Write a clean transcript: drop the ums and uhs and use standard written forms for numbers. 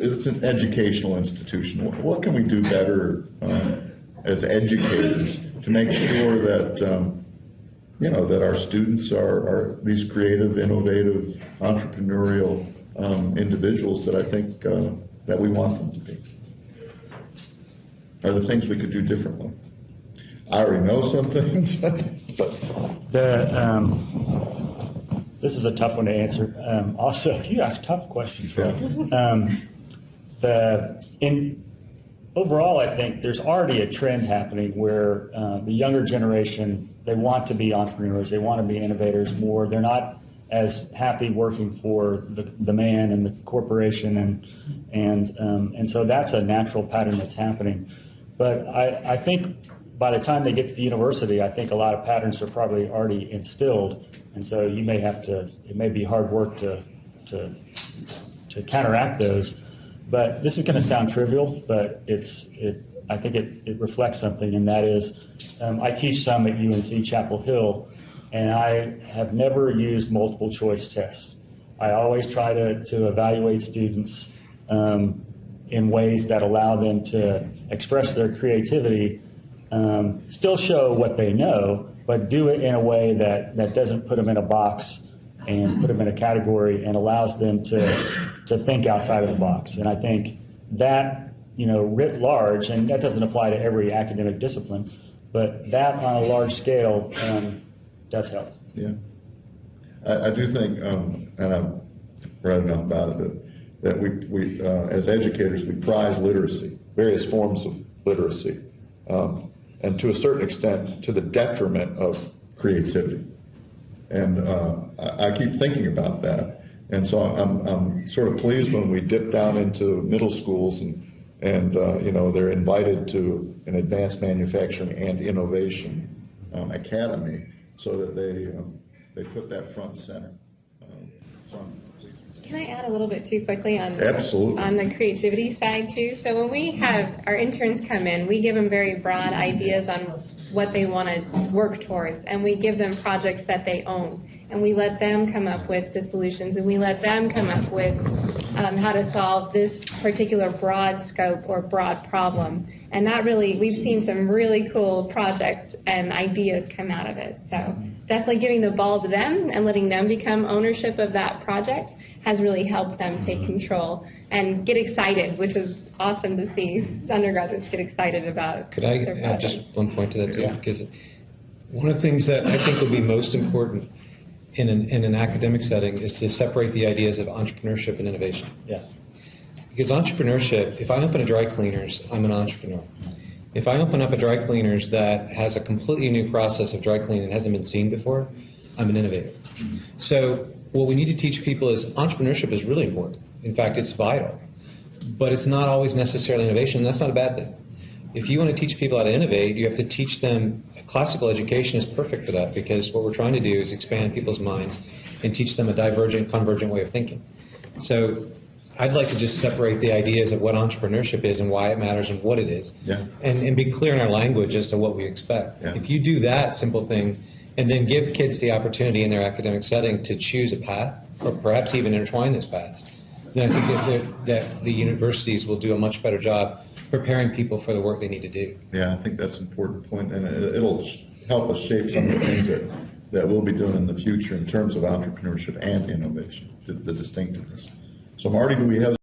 It's an educational institution. What can we do better as educators to make sure that that our students are these creative, innovative, entrepreneurial individuals that I think that we want them to be? Are there things we could do differently? I already know some things, but this is a tough one to answer. Also, you ask tough questions, right? Overall, I think there's already a trend happening where the younger generation, they want to be entrepreneurs, they want to be innovators more. They're not as happy working for the man and the corporation, and so that's a natural pattern that's happening. But I think by the time they get to the university, I think a lot of patterns are probably already instilled, and so you may have to. It may be hard work to counteract those. But this is going to sound trivial, but I think it reflects something, and that is, I teach some at UNC Chapel Hill, and I have never used multiple choice tests. I always try to evaluate students in ways that allow them to express their creativity, still show what they know, but do it in a way that doesn't put them in a box and put them in a category and allows them to think outside of the box. And I think that, writ large, and that doesn't apply to every academic discipline, but that on a large scale does help. Yeah. I do think, and I've read enough about it, that we as educators, we prize literacy, various forms of literacy, and to a certain extent to the detriment of creativity. And I keep thinking about that. And so I'm sort of pleased when we dip down into middle schools and they're invited to an advanced manufacturing and innovation academy, so that they put that front and center. So I'm pleased. Can I add a little bit too quickly on Absolutely. On the creativity side too? So when we have our interns come in, we give them very broad ideas on what they want to work towards, and we give them projects that they own, and we let them come up with the solutions, and we let them come up with how to solve this particular broad scope or broad problem. And that really, we've seen some really cool projects and ideas come out of it. So definitely giving the ball to them and letting them become ownership of that project has really helped them take control and get excited, which was awesome to see undergraduates get excited about. Could I add just one point to that too? Because one of the things that I think will be most important in an academic setting is to separate the ideas of entrepreneurship and innovation. Yeah. Because entrepreneurship, if I open a dry cleaners, I'm an entrepreneur. If I open up a dry cleaners that has a completely new process of dry cleaning that hasn't been seen before, I'm an innovator. So what we need to teach people is entrepreneurship is really important. In fact, it's vital. But it's not always necessarily innovation, and that's not a bad thing. If you want to teach people how to innovate, you have to teach them. Classical education is perfect for that, because what we're trying to do is expand people's minds and teach them a divergent, convergent way of thinking. So I'd like to just separate the ideas of what entrepreneurship is and why it matters and what it is, and be clear in our language as to what we expect. Yeah. If you do that simple thing, and then give kids the opportunity in their academic setting to choose a path, or perhaps even intertwine those paths, then I think that the universities will do a much better job preparing people for the work they need to do. Yeah, I think that's an important point, and it'll help us shape some of the things that we'll be doing in the future in terms of entrepreneurship and innovation, the distinctiveness. So Marty, do we have